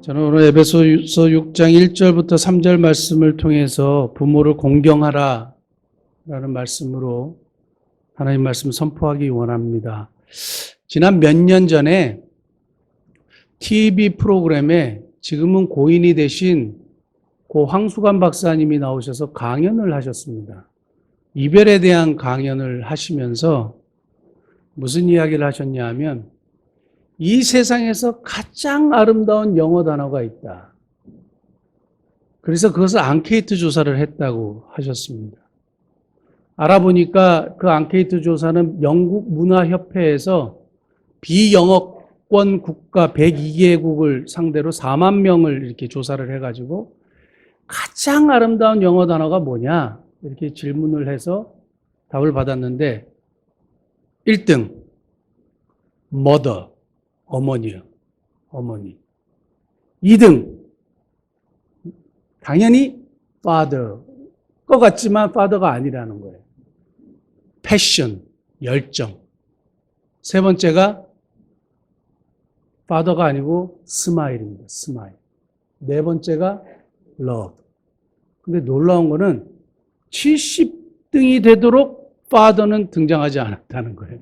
저는 오늘 에베소서 6장 1절부터 3절 말씀을 통해서 부모를 공경하라 라는 말씀으로 하나님 말씀을 선포하기 원합니다. 지난 몇 년 전에 TV 프로그램에 지금은 고인이 되신 고 황수관 박사님이 나오셔서 강연을 하셨습니다. 이별에 대한 강연을 하시면서 무슨 이야기를 하셨냐 하면 이 세상에서 가장 아름다운 영어 단어가 있다. 그래서 그것을 앙케이트 조사를 했다고 하셨습니다. 알아보니까 그 앙케이트 조사는 영국 문화협회에서 비영어권 국가 102개국을 상대로 4만 명을 이렇게 조사를 해가지고 가장 아름다운 영어 단어가 뭐냐 이렇게 질문을 해서 답을 받았는데 1등 mother, 어머니요. 어머니. 2등 당연히 father 것 같지만 father가 아니라는 거예요. passion, 열정. 세 번째가 father가 아니고 smile입니다. smile. 네 번째가 love. 근데 놀라운 거는 70등이 되도록 father는 등장하지 않았다는 거예요.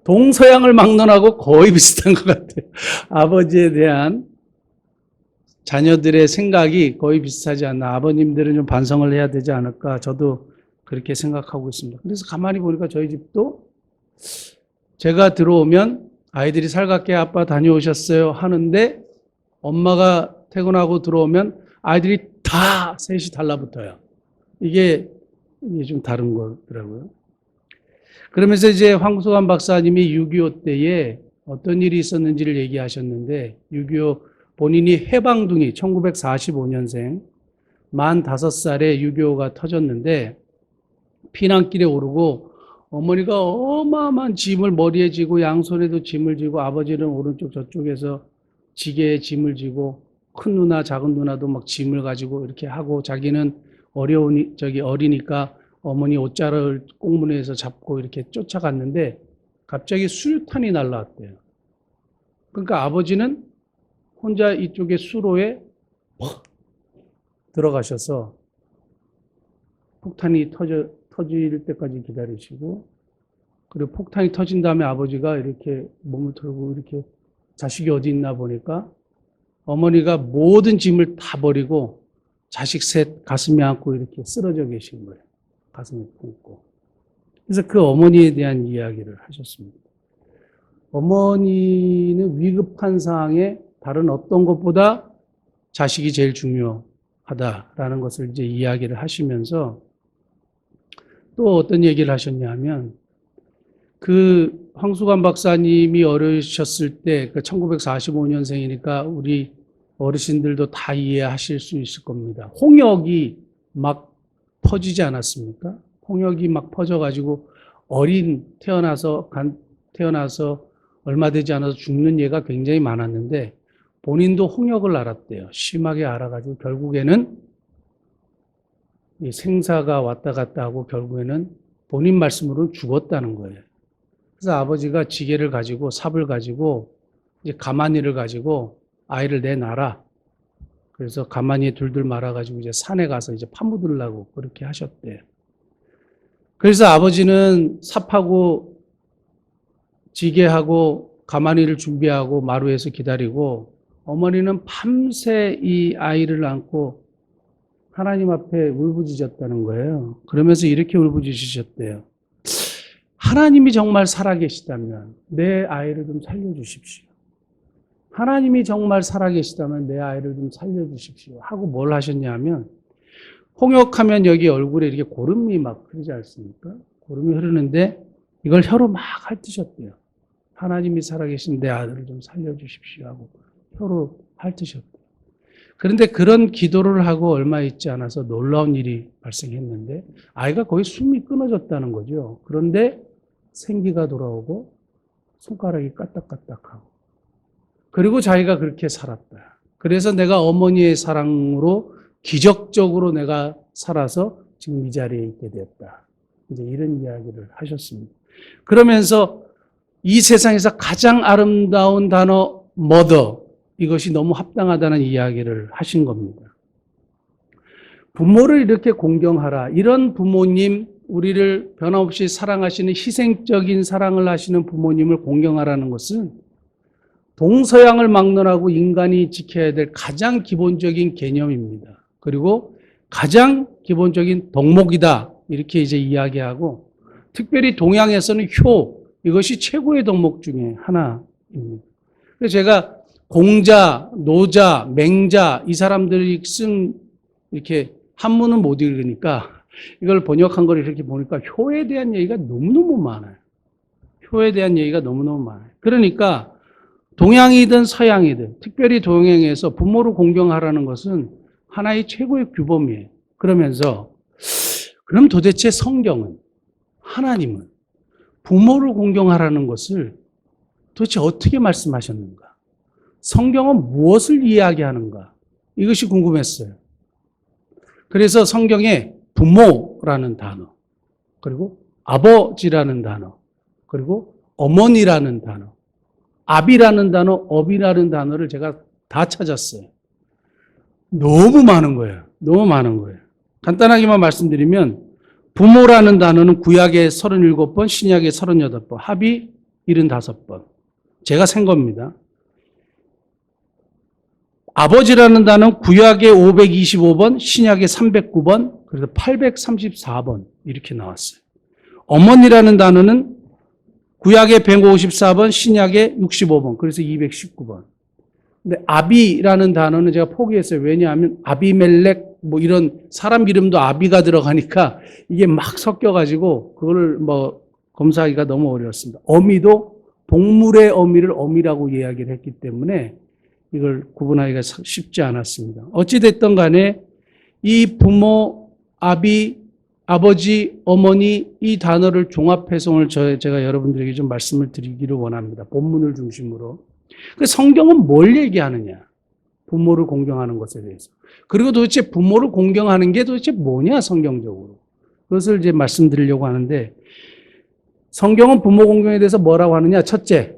동서양을 막론하고 거의 비슷한 것 같아요. 아버지에 대한 자녀들의 생각이 거의 비슷하지 않나. 아버님들은 좀 반성을 해야 되지 않을까. 저도 그렇게 생각하고 있습니다. 그래서 가만히 보니까 저희 집도 제가 들어오면 아이들이 살갑게 아빠 다녀오셨어요 하는데 엄마가 퇴근하고 들어오면 아이들이 다 셋이 달라붙어요. 이게 좀 다른 거더라고요. 그러면서 이제 황수관 박사님이 6.25 때에 어떤 일이 있었는지를 얘기하셨는데 6.25 본인이 해방둥이 1945년생 45살에 6.25가 터졌는데 피난길에 오르고 어머니가 어마어마한 짐을 머리에 지고 양손에도 짐을 지고 아버지는 오른쪽 저쪽에서 지게에 짐을 지고 큰 누나 작은 누나도 막 짐을 가지고 이렇게 하고 자기는 어리니까 어머니 옷자락을 꽁무니에서 잡고 이렇게 쫓아갔는데 갑자기 수류탄이 날라왔대요. 그러니까 아버지는 혼자 이쪽에 수로에 들어가셔서 폭탄이 터질 때까지 기다리시고 그리고 폭탄이 터진 다음에 아버지가 이렇게 몸을 털고 이렇게 자식이 어디 있나 보니까 어머니가 모든 짐을 다 버리고 자식 셋 가슴에 안고 이렇게 쓰러져 계신 거예요. 가슴에 품고. 그래서 그 어머니에 대한 이야기를 하셨습니다. 어머니는 위급한 상황에 다른 어떤 것보다 자식이 제일 중요하다라는 것을 이제 이야기를 하시면서 또 어떤 얘기를 하셨냐면 그 황수관 박사님이 어르셨을 때 1945년생이니까 우리 어르신들도 다 이해하실 수 있을 겁니다. 홍역이 막 퍼지지 않았습니까? 홍역이 막 퍼져가지고 태어나서 얼마 되지 않아서 죽는 예가 굉장히 많았는데 본인도 홍역을 앓았대요. 심하게 앓아가지고 결국에는 이 생사가 왔다 갔다 하고 결국에는 본인 말씀으로는 죽었다는 거예요. 그래서 아버지가 지게를 가지고 삽을 가지고 이제 가마니를 가지고 아이를 내놔라. 그래서 가만히 둘둘 말아가지고 이제 산에 가서 이제 파묻으려고 그렇게 하셨대요. 그래서 아버지는 삽하고 지게하고 가마니를 준비하고 마루에서 기다리고 어머니는 밤새 이 아이를 안고 하나님 앞에 울부짖었다는 거예요. 그러면서 이렇게 울부짖으셨대요. 하나님이 정말 살아계시다면 내 아이를 좀 살려주십시오. 하나님이 정말 살아계시다면 내 아이를 좀 살려주십시오. 하고 뭘 하셨냐면 홍역하면 여기 얼굴에 이렇게 고름이 막 흐르지 않습니까? 고름이 흐르는데 이걸 혀로 막 핥으셨대요. 하나님이 살아계신 내 아들을 좀 살려주십시오 하고 혀로 핥으셨대요. 그런데 그런 기도를 하고 얼마 있지 않아서 놀라운 일이 발생했는데 아이가 거의 숨이 끊어졌다는 거죠. 그런데 생기가 돌아오고 손가락이 까딱까딱하고 그리고 자기가 그렇게 살았다. 그래서 내가 어머니의 사랑으로 기적적으로 내가 살아서 지금 이 자리에 있게 되었다. 이제 이런 이야기를 하셨습니다. 그러면서 이 세상에서 가장 아름다운 단어 mother, 이것이 너무 합당하다는 이야기를 하신 겁니다. 부모를 이렇게 공경하라. 이런 부모님, 우리를 변함없이 사랑하시는 희생적인 사랑을 하시는 부모님을 공경하라는 것은 동서양을 막론하고 인간이 지켜야 될 가장 기본적인 개념입니다. 그리고 가장 기본적인 덕목이다. 이렇게 이제 이야기하고, 특별히 동양에서는 효, 이것이 최고의 덕목 중에 하나입니다. 그래서 제가 공자, 노자, 맹자, 이 사람들이 쓴 이렇게 한문은 못 읽으니까 이걸 번역한 걸 이렇게 보니까 효에 대한 얘기가 너무너무 많아요. 효에 대한 얘기가 너무너무 많아요. 그러니까 동양이든 서양이든 특별히 동양에서 부모를 공경하라는 것은 하나의 최고의 규범이에요. 그러면서 그럼 도대체 성경은, 하나님은 부모를 공경하라는 것을 도대체 어떻게 말씀하셨는가? 성경은 무엇을 이야기하는가? 이것이 궁금했어요. 그래서 성경에 부모라는 단어, 그리고 아버지라는 단어, 그리고 어머니라는 단어, 아비라는 단어, 업이라는 단어를 제가 다 찾았어요. 너무 많은 거예요. 너무 많은 거예요. 간단하게만 말씀드리면 부모라는 단어는 구약에 37번, 신약에 38번, 합이 75번. 제가 센 겁니다. 아버지라는 단어는 구약에 525번, 신약에 309번, 그래서 834번 이렇게 나왔어요. 어머니라는 단어는 구약에 154번, 신약에 65번, 그래서 219번. 근데 아비라는 단어는 제가 포기했어요. 왜냐하면 아비멜렉 뭐 이런 사람 이름도 아비가 들어가니까 이게 막 섞여가지고 그걸 뭐 검사하기가 너무 어려웠습니다. 어미도 동물의 어미를 어미라고 이야기를 했기 때문에 이걸 구분하기가 쉽지 않았습니다. 어찌됐든 간에 이 부모, 아비, 아버지, 어머니 이 단어를 종합해서 오늘 제가 여러분들에게 좀 말씀을 드리기를 원합니다. 본문을 중심으로. 성경은 뭘 얘기하느냐? 부모를 공경하는 것에 대해서. 그리고 도대체 부모를 공경하는 게 도대체 뭐냐, 성경적으로. 그것을 이제 말씀드리려고 하는데, 성경은 부모 공경에 대해서 뭐라고 하느냐? 첫째,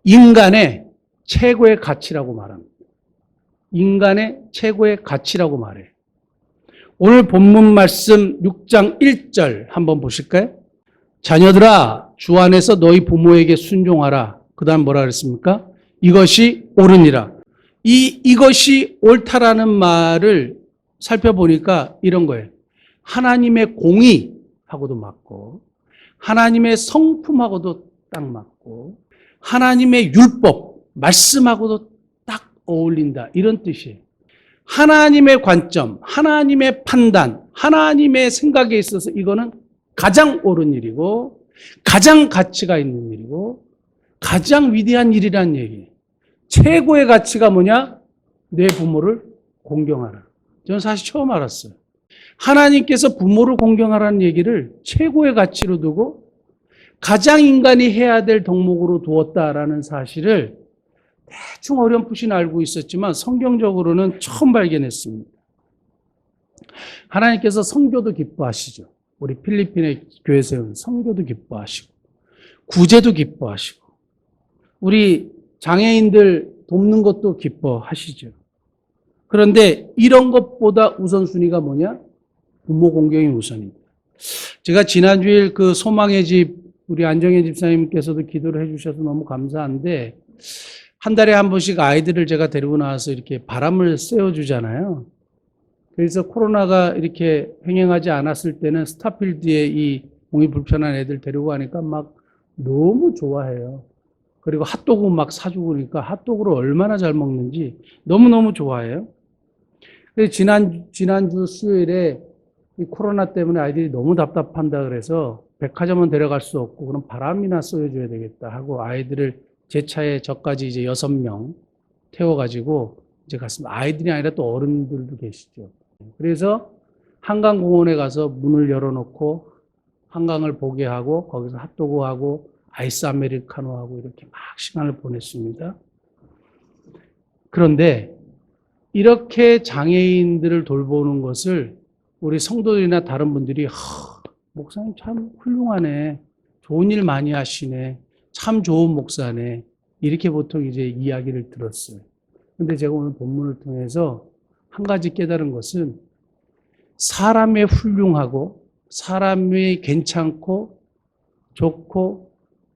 인간의 최고의 가치라고 말합니다. 인간의 최고의 가치라고 말해요. 오늘 본문 말씀 6장 1절 한번 보실까요? 자녀들아, 주 안에서 너희 부모에게 순종하라. 그 다음 뭐라 그랬습니까? 이것이 옳으니라. 이것이 옳다라는 말을 살펴보니까 이런 거예요. 하나님의 공의하고도 맞고, 하나님의 성품하고도 딱 맞고, 하나님의 율법, 말씀하고도 딱 어울린다. 이런 뜻이에요. 하나님의 관점, 하나님의 판단, 하나님의 생각에 있어서 이거는 가장 옳은 일이고, 가장 가치가 있는 일이고, 가장 위대한 일이란 얘기예요. 최고의 가치가 뭐냐? 내 부모를 공경하라. 저는 사실 처음 알았어요. 하나님께서 부모를 공경하라는 얘기를 최고의 가치로 두고 가장 인간이 해야 될 덕목으로 두었다라는 사실을 대충 어렴풋이 알고 있었지만 성경적으로는 처음 발견했습니다. 하나님께서 선교도 기뻐하시죠. 우리 필리핀의 교회 세운 선교도 기뻐하시고, 구제도 기뻐하시고, 우리 장애인들 돕는 것도 기뻐하시죠. 그런데 이런 것보다 우선순위가 뭐냐? 부모 공경이 우선입니다. 제가 지난주일 그 소망의 집, 우리 안정혜 집사님께서도 기도를 해주셔서 너무 감사한데, 한 달에 한 번씩 아이들을 제가 데리고 나와서 이렇게 바람을 쐬어주잖아요. 그래서 코로나가 이렇게 횡행하지 않았을 때는 스타필드에 이 몸이 불편한 애들 데리고 가니까 막 너무 좋아해요. 그리고 핫도그 막 사주고 그러니까 핫도그를 얼마나 잘 먹는지 너무너무 좋아해요. 그래서 지난주 수요일에 이 코로나 때문에 아이들이 너무 답답한다 그래서 백화점은 데려갈 수 없고 그럼 바람이나 쏘여줘야 되겠다 하고 아이들을 제 차에 저까지 이제 6명 태워가지고 이제 갔습니다. 아이들이 아니라 또 어른들도 계시죠. 그래서 한강공원에 가서 문을 열어놓고 한강을 보게 하고 거기서 핫도그하고 아이스 아메리카노하고 이렇게 막 시간을 보냈습니다. 그런데 이렇게 장애인들을 돌보는 것을 우리 성도들이나 다른 분들이 목사님 참 훌륭하네. 좋은 일 많이 하시네. 참 좋은 목사네. 이렇게 보통 이제 이야기를 들었어요. 근데 제가 오늘 본문을 통해서 한 가지 깨달은 것은 사람의 훌륭하고 사람이 괜찮고 좋고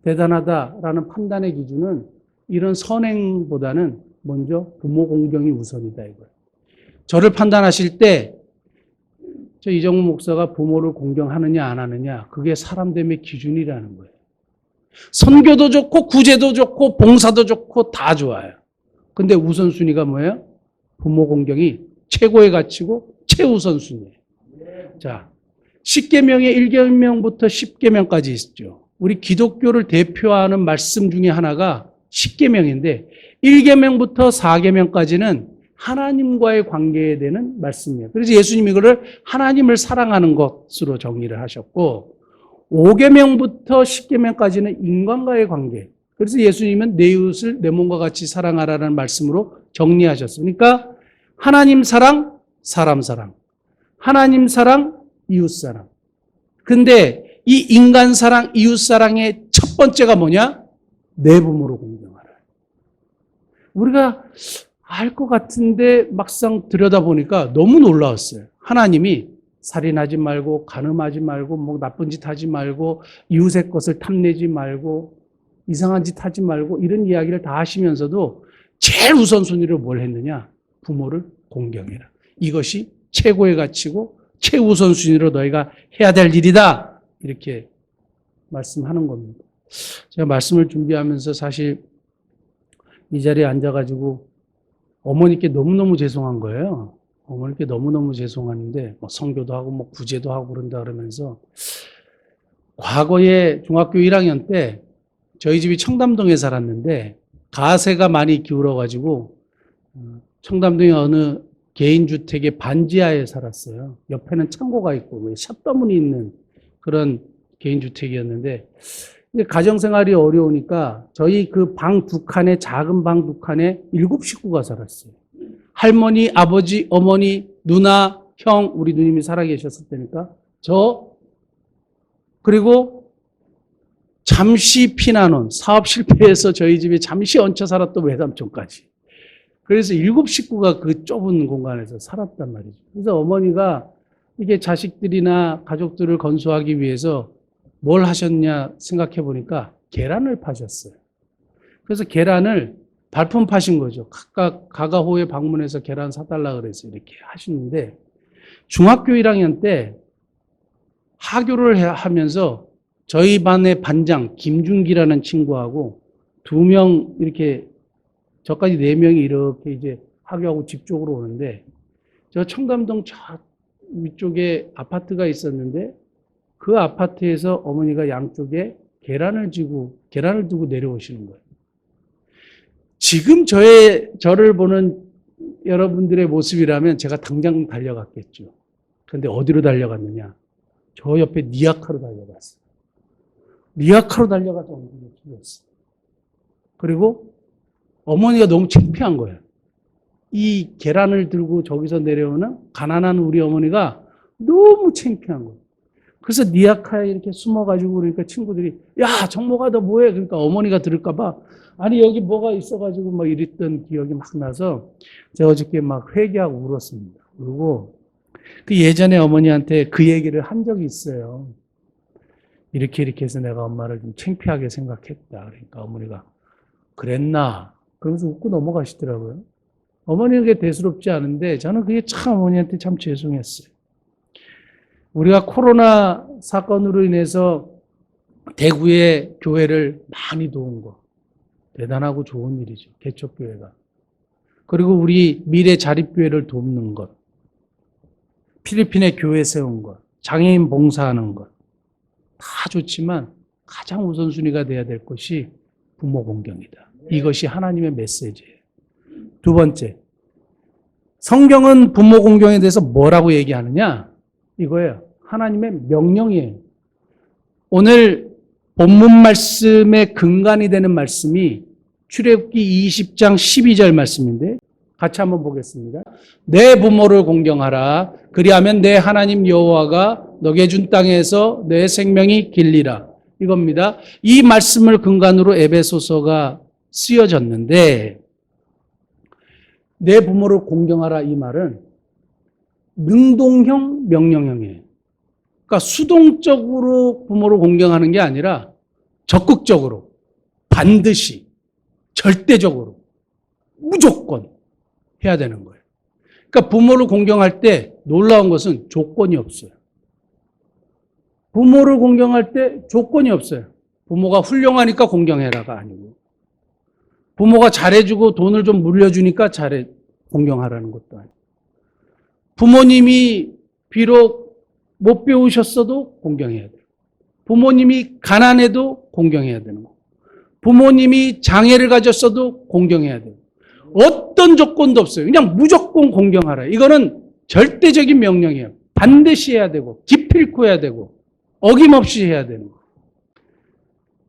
대단하다라는 판단의 기준은 이런 선행보다는 먼저 부모 공경이 우선이다 이거예요. 저를 판단하실 때 저 이정우 목사가 부모를 공경하느냐 안 하느냐 그게 사람됨의 기준이라는 거예요. 선교도 좋고 구제도 좋고 봉사도 좋고 다 좋아요. 근데 우선순위가 뭐예요? 부모 공경이 최고의 가치고 최우선순위예요. 자, 10계명의 1계명부터 10계명까지 있죠. 우리 기독교를 대표하는 말씀 중에 하나가 10계명인데 1계명부터 4계명까지는 하나님과의 관계에 대한 말씀이에요. 그래서 예수님이 이거를 하나님을 사랑하는 것으로 정의를 하셨고 5계명부터 10계명까지는 인간과의 관계. 그래서 예수님은 내 이웃을 내 몸과 같이 사랑하라는 말씀으로 정리하셨어요. 그러니까 하나님 사랑, 사람 사랑. 하나님 사랑, 이웃 사랑. 근데 이 인간 사랑, 이웃 사랑의 첫 번째가 뭐냐? 내 부모로 공경하라. 우리가 알 것 같은데 막상 들여다보니까 너무 놀라웠어요. 하나님이 살인하지 말고 간음하지 말고 뭐 나쁜 짓 하지 말고 이웃의 것을 탐내지 말고 이상한 짓 하지 말고 이런 이야기를 다 하시면서도 제일 우선순위로 뭘 했느냐? 부모를 공경해라. 이것이 최고의 가치고 최우선순위로 너희가 해야 될 일이다. 이렇게 말씀하는 겁니다. 제가 말씀을 준비하면서 사실 이 자리에 앉아가지고 어머니께 너무너무 죄송한 거예요. 어머니께 너무너무 죄송한데 뭐 선교도 하고 뭐 구제도 하고 그런다 그러면서 과거에 중학교 1학년 때 저희 집이 청담동에 살았는데 가세가 많이 기울어가지고 청담동의 어느 개인주택의 반지하에 살았어요. 옆에는 창고가 있고 샷더문이 있는 그런 개인주택이었는데 가정생활이 어려우니까 저희 그 방 두 칸에 작은 방 두 칸에 7식구가 살았어요. 할머니, 아버지, 어머니, 누나, 형, 우리 누님이 살아계셨을 때니까 저 그리고 잠시 피난온 사업 실패해서 저희 집에 잠시 얹혀 살았던 외삼촌까지. 그래서 7식구가 그 좁은 공간에서 살았단 말이죠. 그래서 어머니가 이게 자식들이나 가족들을 건수하기 위해서 뭘 하셨냐 생각해 보니까 계란을 파셨어요. 그래서 계란을 발품 파신 거죠. 각각 가가호에 방문해서 계란 사달라 그래서 이렇게 하시는데 중학교 1학년 때 하교를 하면서 저희 반의 반장 김준기라는 친구하고 2명 이렇게 저까지 4명이 이렇게 이제 하교하고 집 쪽으로 오는데 저 청담동 저 위쪽에 아파트가 있었는데 그 아파트에서 어머니가 양쪽에 계란을 두고 내려오시는 거예요. 지금 저를 보는 여러분들의 모습이라면 제가 당장 달려갔겠죠. 그런데 어디로 달려갔느냐? 저 옆에 니아카로 달려갔어요. 니아카로 달려가서 어머니를 죽였어요. 그리고 어머니가 너무 창피한 거예요. 이 계란을 들고 저기서 내려오는 가난한 우리 어머니가 너무 창피한 거예요. 그래서 니아카에 이렇게 숨어가지고 그러니까 친구들이 야 정모가 너 뭐해? 그러니까 어머니가 들을까봐 아니 여기 뭐가 있어가지고 막 이랬던 기억이 막 나서 제가 어저께 막 회개하고 울었습니다. 그리고 그 예전에 어머니한테 그 얘기를 한 적이 있어요. 이렇게 해서 내가 엄마를 좀 창피하게 생각했다. 그러니까 어머니가 그랬나? 그러면서 웃고 넘어가시더라고요. 어머니는 그게 대수롭지 않은데 저는 그게 참 어머니한테 참 죄송했어요. 우리가 코로나 사건으로 인해서 대구의 교회를 많이 도운 거 대단하고 좋은 일이죠. 개척교회가. 그리고 우리 미래 자립교회를 돕는 것, 필리핀에 교회 세운 것, 장애인 봉사하는 것 다 좋지만 가장 우선순위가 돼야 될 것이 부모 공경이다. 이것이 하나님의 메시지예요. 두 번째, 성경은 부모 공경에 대해서 뭐라고 얘기하느냐? 이거예요. 하나님의 명령이에요. 오늘 본문 말씀의 근간이 되는 말씀이 출애굽기 20장 12절 말씀인데 같이 한번 보겠습니다. 내 부모를 공경하라. 그리하면 내 하나님 여호와가 너게 준 땅에서 내 생명이 길리라. 이겁니다. 이 말씀을 근간으로 에베소서가 쓰여졌는데 내 부모를 공경하라 이 말은 능동형, 명령형이에요. 그러니까 수동적으로 부모를 공경하는 게 아니라 적극적으로, 반드시, 절대적으로, 무조건 해야 되는 거예요. 그러니까 부모를 공경할 때 놀라운 것은 조건이 없어요. 부모를 공경할 때 조건이 없어요. 부모가 훌륭하니까 공경해라가 아니고 부모가 잘해주고 돈을 좀 물려주니까 공경하라는 것도 아니고 부모님이 비록 못 배우셨어도 공경해야 돼요. 부모님이 가난해도 공경해야 되는 거고 부모님이 장애를 가졌어도 공경해야 돼요. 어떤 조건도 없어요. 그냥 무조건 공경하라. 이거는 절대적인 명령이에요. 반드시 해야 되고 기필코 해야 되고 어김없이 해야 되는 거예요.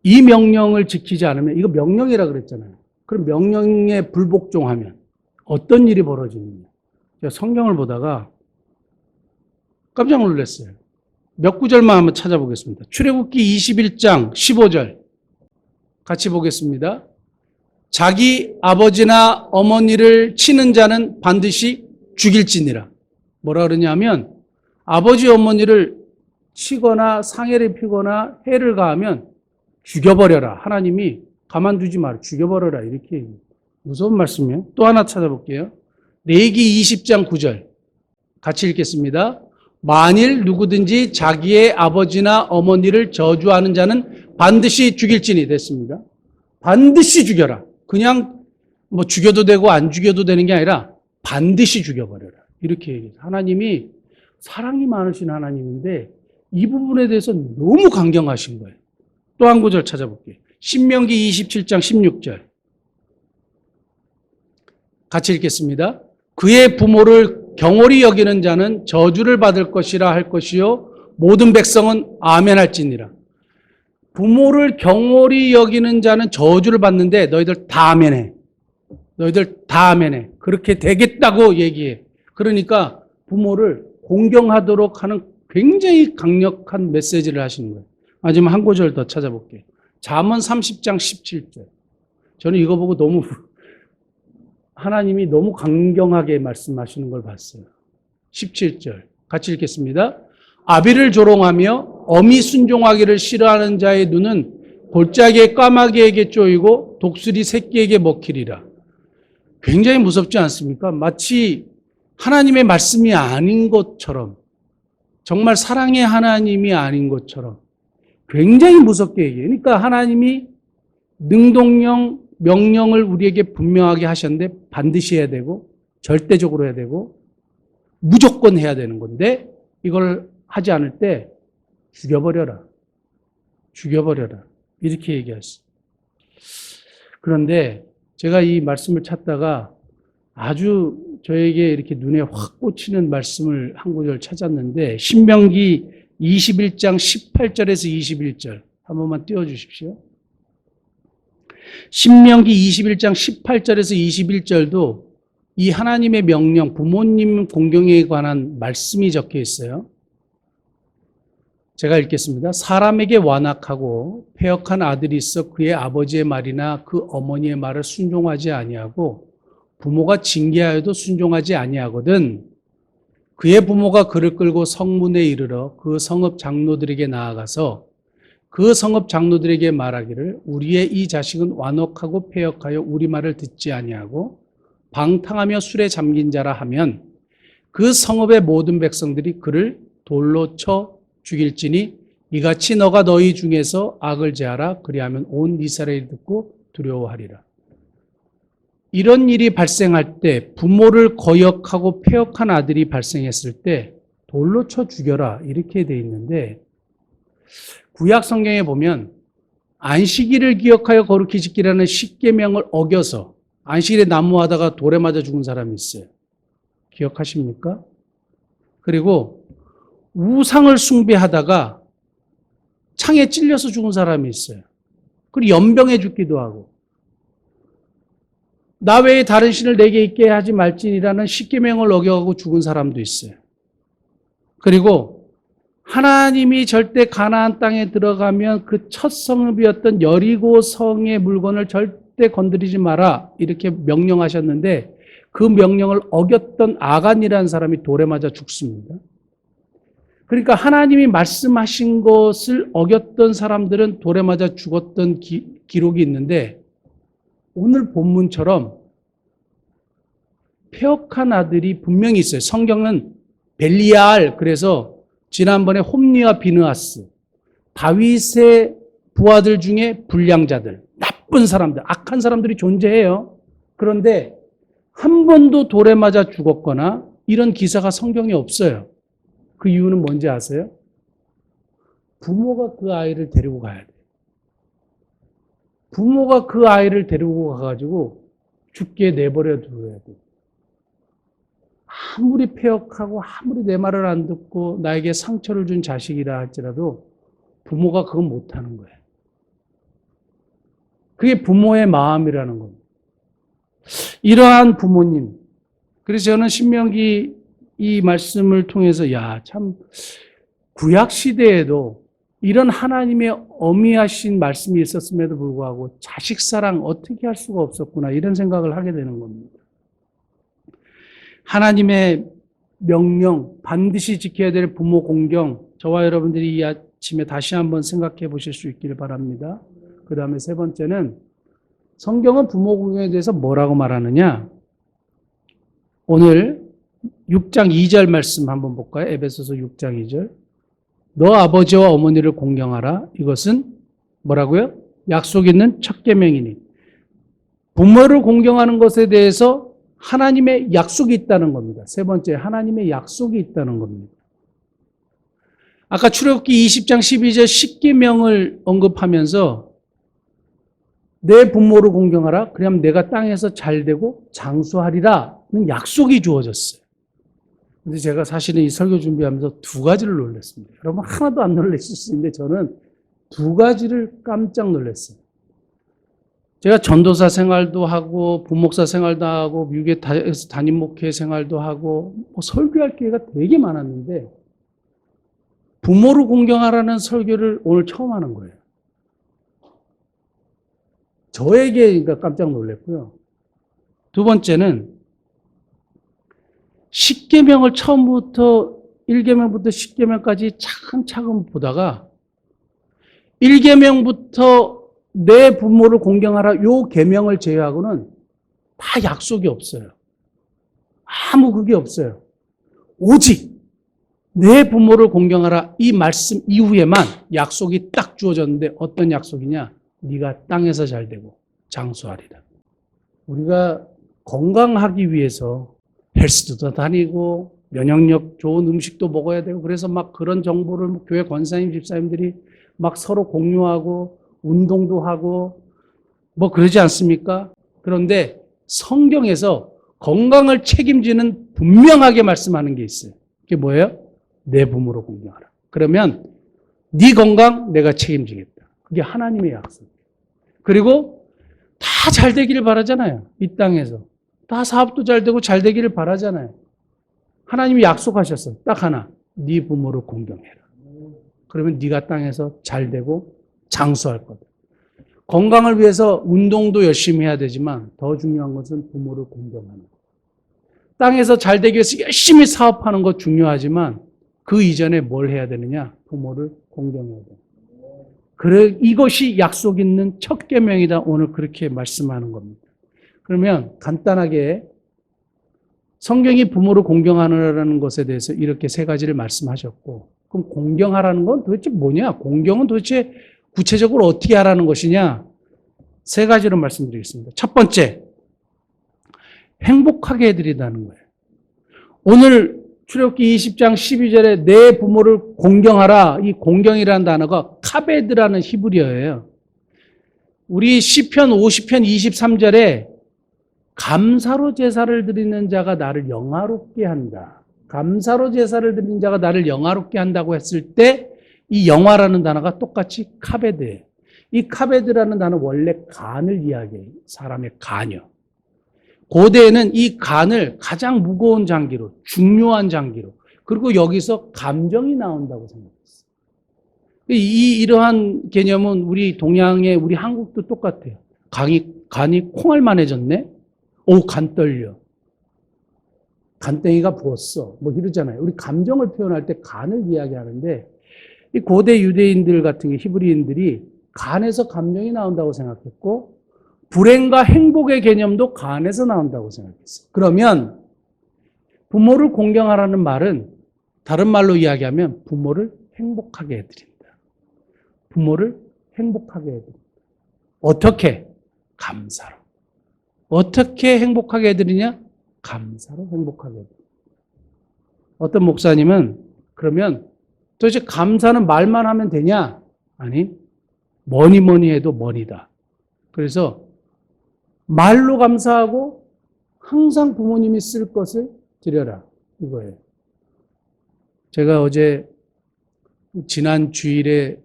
이 명령을 지키지 않으면 이거 명령이라 그랬잖아요. 그럼 명령에 불복종하면 어떤 일이 벌어지느냐. 제가 성경을 보다가 깜짝 놀랐어요. 몇 구절만 한번 찾아보겠습니다. 출애굽기 21장 15절 같이 보겠습니다. 자기 아버지나 어머니를 치는 자는 반드시 죽일지니라. 뭐라 그러냐면 아버지 어머니를 치거나 상해를 피거나 해를 가하면 죽여버려라. 하나님이 가만두지 마라. 죽여버려라. 이렇게 얘기해요. 무서운 말씀이에요. 또 하나 찾아볼게요. 레위기 20장 9절 같이 읽겠습니다. 만일 누구든지 자기의 아버지나 어머니를 저주하는 자는 반드시 죽일지니 됐습니다. 반드시 죽여라. 그냥 뭐 죽여도 되고 안 죽여도 되는 게 아니라 반드시 죽여버려라. 이렇게 얘기해요. 하나님이 사랑이 많으신 하나님인데 이 부분에 대해서 너무 강경하신 거예요. 또 한 구절 찾아볼게요. 신명기 27장 16절 같이 읽겠습니다. 그의 부모를 경홀히 여기는 자는 저주를 받을 것이라 할 것이요 모든 백성은 아멘 할지니라. 부모를 경홀히 여기는 자는 저주를 받는데 너희들 다 아멘해. 너희들 다 아멘해. 그렇게 되겠다고 얘기해. 그러니까 부모를 공경하도록 하는 굉장히 강력한 메시지를 하시는 거예요. 마지막 한 구절 더 찾아볼게요. 잠언 30장 17절. 저는 이거 보고 너무 하나님이 너무 강경하게 말씀하시는 걸 봤어요. 17절 같이 읽겠습니다. 아비를 조롱하며 어미 순종하기를 싫어하는 자의 눈은 골짜기의 까마귀에게 쪼이고 독수리 새끼에게 먹히리라. 굉장히 무섭지 않습니까? 마치 하나님의 말씀이 아닌 것처럼 정말 사랑의 하나님이 아닌 것처럼 굉장히 무섭게 얘기해요. 그러니까 하나님이 능동형 명령을 우리에게 분명하게 하셨는데 반드시 해야 되고 절대적으로 해야 되고 무조건 해야 되는 건데 이걸 하지 않을 때 죽여버려라. 죽여버려라. 이렇게 얘기했어요. 그런데 제가 이 말씀을 찾다가 아주 저에게 이렇게 눈에 확 꽂히는 말씀을 한 구절 찾았는데 신명기 21장 18절에서 21절 한 번만 띄워주십시오. 신명기 21장 18절에서 21절도 이 하나님의 명령, 부모님 공경에 관한 말씀이 적혀 있어요. 제가 읽겠습니다. 사람에게 완악하고 패역한 아들이 있어 그의 아버지의 말이나 그 어머니의 말을 순종하지 아니하고 부모가 징계하여도 순종하지 아니하거든 그의 부모가 그를 끌고 성문에 이르러 그 성읍 장로들에게 나아가서 그 성읍 장로들에게 말하기를 우리의 이 자식은 완악하고 패역하여 우리 말을 듣지 아니하고 방탕하며 술에 잠긴 자라 하면 그 성읍의 모든 백성들이 그를 돌로 쳐 죽일지니 이같이 너가 너희 중에서 악을 제하라. 그리하면 온 이스라엘이 듣고 두려워하리라. 이런 일이 발생할 때 부모를 거역하고 패역한 아들이 발생했을 때 돌로 쳐 죽여라 이렇게 돼 있는데 구약 성경에 보면 안식일을 기억하여 거룩히 지키라는 십계명을 어겨서 안식일에 나무하다가 돌에 맞아 죽은 사람이 있어요. 기억하십니까? 그리고 우상을 숭배하다가 창에 찔려서 죽은 사람이 있어요. 그리고 연병해 죽기도 하고 나 외에 다른 신을 내게 있게 하지 말지니라는 십계명을 어겨가고 죽은 사람도 있어요. 그리고 하나님이 절대 가나안 땅에 들어가면 그 첫 성읍이었던 여리고 성의 물건을 절대 절대 건드리지 마라 이렇게 명령하셨는데 그 명령을 어겼던 아간이라는 사람이 돌에 맞아 죽습니다. 그러니까 하나님이 말씀하신 것을 어겼던 사람들은 돌에 맞아 죽었던 기록이 있는데 오늘 본문처럼 패역한 아들이 분명히 있어요. 성경은 벨리알, 그래서 지난번에 홈리와 비느하스, 다윗의 부하들 중에 불량자들, 나쁜 사람들, 악한 사람들이 존재해요. 그런데 한 번도 돌에 맞아 죽었거나 이런 기사가 성경에 없어요. 그 이유는 뭔지 아세요? 부모가 그 아이를 데리고 가야 돼요. 부모가 그 아이를 데리고 가가지고 죽게 내버려 두어야 돼요. 아무리 패역하고 아무리 내 말을 안 듣고 나에게 상처를 준 자식이라 할지라도 부모가 그건 못하는 거예요. 그게 부모의 마음이라는 겁니다. 이러한 부모님, 그래서 저는 신명기 이 말씀을 통해서 참 구약 시대에도 이런 하나님의 어미하신 말씀이 있었음에도 불구하고 자식 사랑 어떻게 할 수가 없었구나 이런 생각을 하게 되는 겁니다. 하나님의 명령, 반드시 지켜야 될 부모 공경, 저와 여러분들이 이 아침에 다시 한번 생각해 보실 수 있기를 바랍니다. 그 다음에 세 번째는 성경은 부모 공경에 대해서 뭐라고 말하느냐? 오늘 6장 2절 말씀 한번 볼까요? 에베소서 6장 2절. 너 아버지와 어머니를 공경하라. 이것은 뭐라고요? 약속 있는 첫 계명이니. 부모를 공경하는 것에 대해서 하나님의 약속이 있다는 겁니다. 세 번째, 하나님의 약속이 있다는 겁니다. 아까 출애굽기 20장 12절 10계명을 언급하면서 내 부모를 공경하라. 그러면 내가 땅에서 잘되고 장수하리라는 약속이 주어졌어요. 근데 제가 사실은 이 설교 준비하면서 두 가지를 놀랐습니다. 여러분 하나도 안 놀라실 수 있는데 저는 두 가지를 깜짝 놀랐어요. 제가 전도사 생활도 하고 부목사 생활도 하고 미국에 담임 목회 생활도 하고 설교할 기회가 되게 많았는데 부모를 공경하라는 설교를 오늘 처음 하는 거예요. 저에게 그러니까 깜짝 놀랐고요. 두 번째는 10계명을 처음부터 1계명부터 10계명까지 차근차근 보다가 1계명부터 내 부모를 공경하라 요 계명을 제외하고는 다 약속이 없어요. 아무 그게 없어요. 오직 내 부모를 공경하라 이 말씀 이후에만 약속이 딱 주어졌는데 어떤 약속이냐? 네가 땅에서 잘되고 장수하리라. 우리가 건강하기 위해서 헬스도 다니고 면역력 좋은 음식도 먹어야 되고 그래서 막 그런 정보를 교회 권사님 집사님들이 막 서로 공유하고 운동도 하고 뭐 그러지 않습니까? 그런데 성경에서 건강을 책임지는 분명하게 말씀하는 게 있어요. 그게 뭐예요? 내 부모를 공경하라. 그러면 네 건강 내가 책임지겠다. 그게 하나님의 약속이에요. 그리고 다 잘 되기를 바라잖아요. 이 땅에서. 다 사업도 잘 되고 잘 되기를 바라잖아요. 하나님이 약속하셨어요. 딱 하나. 네 부모를 공경해라. 그러면 네가 땅에서 잘 되고 장수할 거다. 건강을 위해서 운동도 열심히 해야 되지만 더 중요한 것은 부모를 공경하는 것. 땅에서 잘 되기 위해서 열심히 사업하는 것 중요하지만 그 이전에 뭘 해야 되느냐? 부모를 공경해야 돼. 그래, 이것이 약속 있는 첫 계명이다. 오늘 그렇게 말씀하는 겁니다. 그러면 간단하게 성경이 부모를 공경하라는 것에 대해서 이렇게 세 가지를 말씀하셨고, 그럼 공경하라는 건 도대체 뭐냐? 공경은 도대체 구체적으로 어떻게 하라는 것이냐? 세 가지로 말씀드리겠습니다. 첫 번째, 행복하게 해드리다는 거예요. 오늘 출애굽기 20장 12절에 내 부모를 공경하라. 이 공경이라는 단어가 카베드라는 히브리어예요. 우리 시편 50편 23절에 감사로 제사를 드리는 자가 나를 영화롭게 한다. 감사로 제사를 드리는 자가 나를 영화롭게 한다고 했을 때 이 영화라는 단어가 똑같이 카베드예요. 이 카베드라는 단어 원래 간을 이야기해요. 사람의 간이요. 고대에는 이 간을 가장 무거운 장기로, 중요한 장기로, 그리고 여기서 감정이 나온다고 생각했어요. 이러한 개념은 우리 동양의, 우리 한국도 똑같아요. 간이 콩알만해졌네? 오, 간 떨려. 간땡이가 부었어. 뭐 이러잖아요. 우리 감정을 표현할 때 간을 이야기하는데 이 고대 유대인들 같은 게 히브리인들이 간에서 감정이 나온다고 생각했고 불행과 행복의 개념도 간에서 나온다고 생각했어요. 그러면 부모를 공경하라는 말은 다른 말로 이야기하면 부모를 행복하게 해드린다. 부모를 행복하게 해드린다. 어떻게? 감사로. 어떻게 행복하게 해드리냐? 감사로 행복하게 해드린다. 어떤 목사님은 그러면 도대체 감사는 말만 하면 되냐? 아니, 뭐니 해도 뭐니다. 그래서 말로 감사하고 항상 부모님이 쓸 것을 드려라. 이거예요. 제가 어제 지난 주일에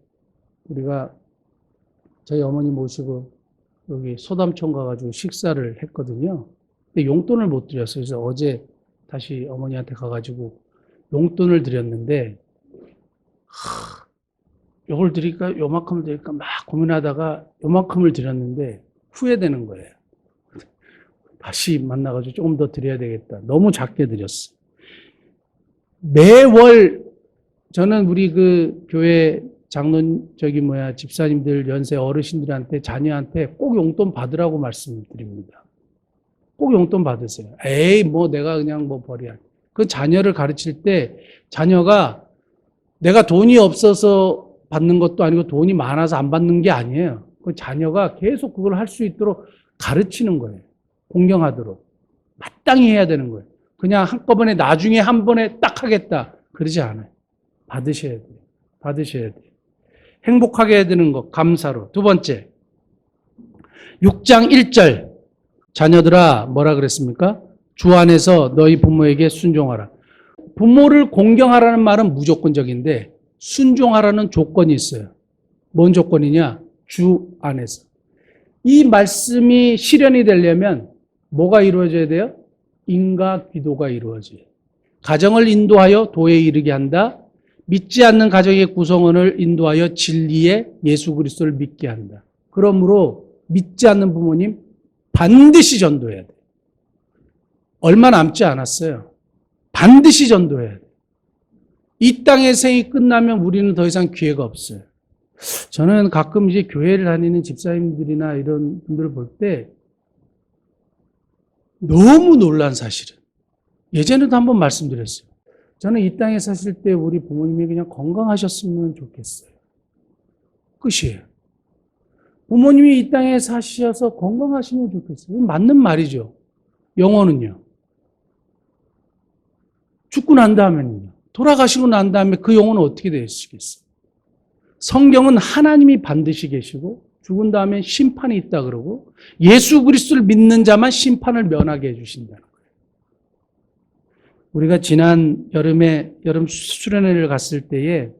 우리가 저희 어머니 모시고 여기 소담촌 가가지고 식사를 했거든요. 근데 용돈을 못 드렸어요. 그래서 어제 다시 어머니한테 가가지고 용돈을 드렸는데 요걸 드릴까 요만큼을 드릴까 막 고민하다가 요만큼을 드렸는데 후회되는 거예요. 다시 만나가지고 조금 더 드려야 되겠다. 너무 작게 드렸어. 매월 저는 우리 그 교회 집사님들 연세 어르신들한테 자녀한테 꼭 용돈 받으라고 말씀드립니다. 꼭 용돈 받으세요. 에이 뭐 내가 그냥 뭐 버려. 그 자녀를 가르칠 때 자녀가 내가 돈이 없어서 받는 것도 아니고 돈이 많아서 안 받는 게 아니에요. 그 자녀가 계속 그걸 할 수 있도록 가르치는 거예요. 공경하도록. 마땅히 해야 되는 거예요. 그냥 한꺼번에 나중에 한 번에 딱 하겠다. 그러지 않아요. 받으셔야 돼요. 받으셔야 돼요. 행복하게 해야 되는 것, 감사로. 두 번째, 6장 1절. 자녀들아, 뭐라 그랬습니까? 주 안에서 너희 부모에게 순종하라. 부모를 공경하라는 말은 무조건적인데 순종하라는 조건이 있어요. 뭔 조건이냐? 주 안에서. 이 말씀이 실현이 되려면 뭐가 이루어져야 돼요? 인과 기도가 이루어져요. 가정을 인도하여 도에 이르게 한다. 믿지 않는 가정의 구성원을 인도하여 진리의 예수 그리스도를 믿게 한다. 그러므로 믿지 않는 부모님 반드시 전도해야 돼요. 얼마 남지 않았어요. 반드시 전도해야 돼요. 이 땅의 생이 끝나면 우리는 더 이상 기회가 없어요. 저는 가끔 이제 교회를 다니는 집사님들이나 이런 분들을 볼 때 너무 놀란 사실은 예전에도 한번 말씀드렸어요. 저는 이 땅에 사실 때 우리 부모님이 그냥 건강하셨으면 좋겠어요. 끝이에요. 부모님이 이 땅에 사셔서 건강하시면 좋겠어요. 맞는 말이죠. 영혼은요. 죽고 난 다음에는요. 돌아가시고 난 다음에 그 영혼은 어떻게 되시겠어요? 성경은 하나님이 반드시 계시고 죽은 다음에 심판이 있다 그러고 예수 그리스도를 믿는 자만 심판을 면하게 해주신다는 거예요. 우리가 지난 여름에 여름 수련회를 갔을 때에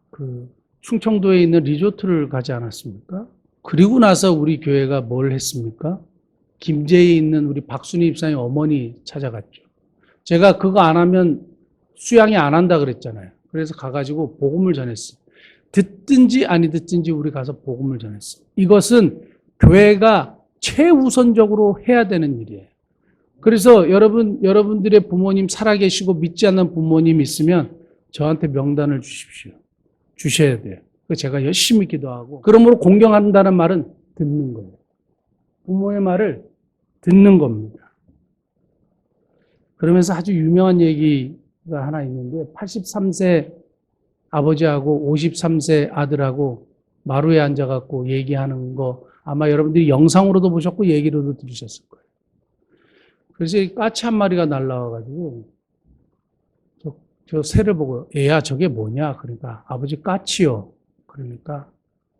그 충청도에 있는 리조트를 가지 않았습니까? 그리고 나서 우리 교회가 뭘 했습니까? 김제에 있는 우리 박순희 집사님 어머니 찾아갔죠. 제가 그거 안 하면 수양이 안 한다 그랬잖아요. 그래서 가가지고 복음을 전했어요. 듣든지 아니 듣든지 우리 가서 복음을 전했어요. 이것은 교회가 최우선적으로 해야 되는 일이에요. 그래서 여러분들의 부모님 살아계시고 믿지 않는 부모님 있으면 저한테 명단을 주십시오. 주셔야 돼요. 제가 열심히 기도하고. 그러므로 공경한다는 말은 듣는 거예요. 부모의 말을 듣는 겁니다. 그러면서 아주 유명한 얘기가 하나 있는데 83세 아버지하고 53세 아들하고 마루에 앉아갖고 얘기하는 거 아마 여러분들이 영상으로도 보셨고 얘기로도 들으셨을 거예요. 그래서 까치 한 마리가 날라와가지고 저 새를 보고 얘야 저게 뭐냐 그러니까 아버지 까치요. 그러니까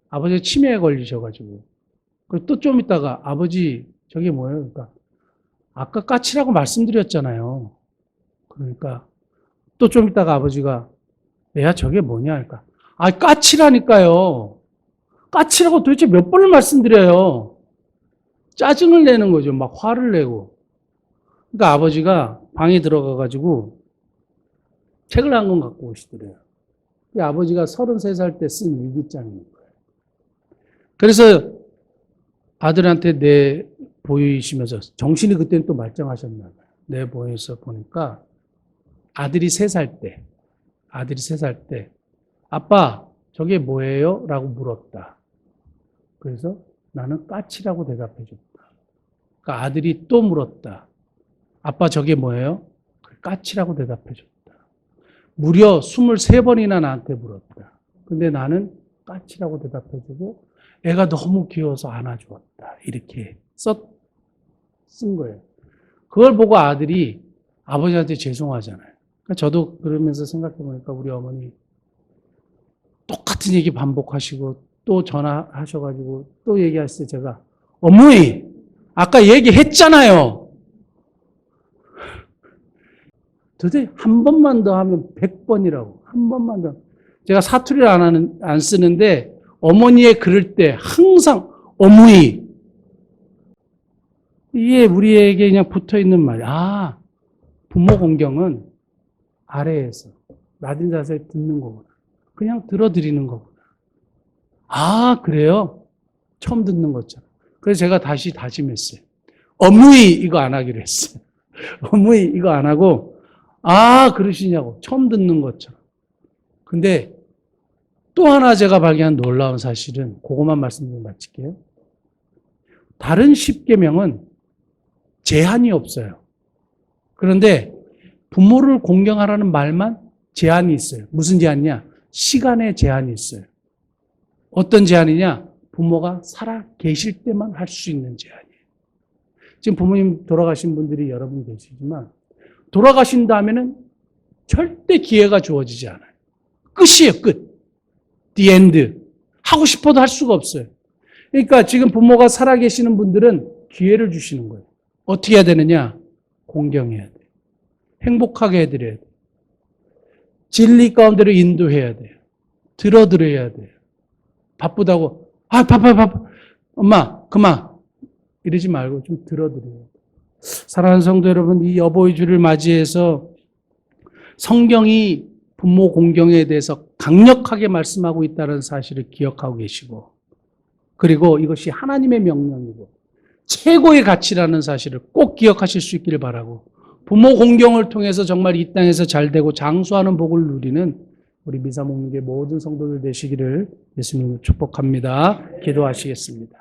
아버지 치매에 걸리셔가지고 또 좀 있다가 아버지 저게 뭐예요? 그러니까 아까 까치라고 말씀드렸잖아요. 그러니까 또 좀 있다가 아버지가 얘야 저게 뭐냐 그러니까 아 까치라니까요. 까치라고 도대체 몇 번을 말씀드려요. 짜증을 내는 거죠. 막 화를 내고. 그러니까 아버지가 방에 들어가가지고 책을 한 권 갖고 오시더래요. 아버지가 33살 때 쓴 일기장인 거예요. 그래서 아들한테 내 보이시면서 정신이 그때는 또 말짱하셨나 봐요. 내 보여서 보니까 아들이 3살 때 아빠 저게 뭐예요? 라고 물었다. 그래서 나는 까치라고 대답해 줬다. 그러니까 아들이 또 물었다. 아빠 저게 뭐예요? 까치라고 대답해 줬다. 무려 23번이나 나한테 물었다. 근데 나는 까치라고 대답해 주고 애가 너무 귀여워서 안아주었다. 이렇게 쓴 거예요. 그걸 보고 아들이 아버지한테 죄송하잖아요. 그러니까 저도 그러면서 생각해 보니까 우리 어머니 똑같은 얘기 반복하시고 또 전화하셔가지고 또 얘기하실 때 제가 어머니 아까 얘기했잖아요. 도대체 한 번만 더 하면 100번이라고. 한 번만 더. 제가 사투리를 안 쓰는데 어머니의 그럴 때 항상 어머니. 이게 우리에게 그냥 붙어 있는 말이야. 부모 공경은 아래에서 낮은 자세에 듣는 거구나. 그냥 들어드리는 거구나. 그래요? 처음 듣는 것처럼. 그래서 제가 다시 다짐했어요. 어머니 이거 안 하기로 했어요. 어머니 이거 안 하고 그러시냐고. 처음 듣는 것처럼. 근데 또 하나 제가 발견한 놀라운 사실은 그것만 말씀드리고 마칠게요. 다른 10계명은 제한이 없어요. 그런데 부모를 공경하라는 말만 제한이 있어요. 무슨 제한이냐? 시간의 제한이 있어요. 어떤 제한이냐? 부모가 살아 계실 때만 할 수 있는 제한이에요. 지금 부모님 돌아가신 분들이 여러분 계시지만 돌아가신 다음에는 절대 기회가 주어지지 않아요. 끝이에요, 끝. The end. 하고 싶어도 할 수가 없어요. 그러니까 지금 부모가 살아계시는 분들은 기회를 주시는 거예요. 어떻게 해야 되느냐? 공경해야 돼요. 행복하게 해드려야 돼요. 진리 가운데로 인도해야 돼요. 들어드려야 돼요. 바쁘다고 바빠. 엄마 그만. 이러지 말고 좀 들어드려야 돼요. 사랑하는 성도 여러분, 이 여보의 주를 맞이해서 성경이 부모 공경에 대해서 강력하게 말씀하고 있다는 사실을 기억하고 계시고, 그리고 이것이 하나님의 명령이고 최고의 가치라는 사실을 꼭 기억하실 수 있기를 바라고, 부모 공경을 통해서 정말 이 땅에서 잘되고 장수하는 복을 누리는 우리 미사목님의 모든 성도들 되시기를 예수님으로 축복합니다. 기도하시겠습니다.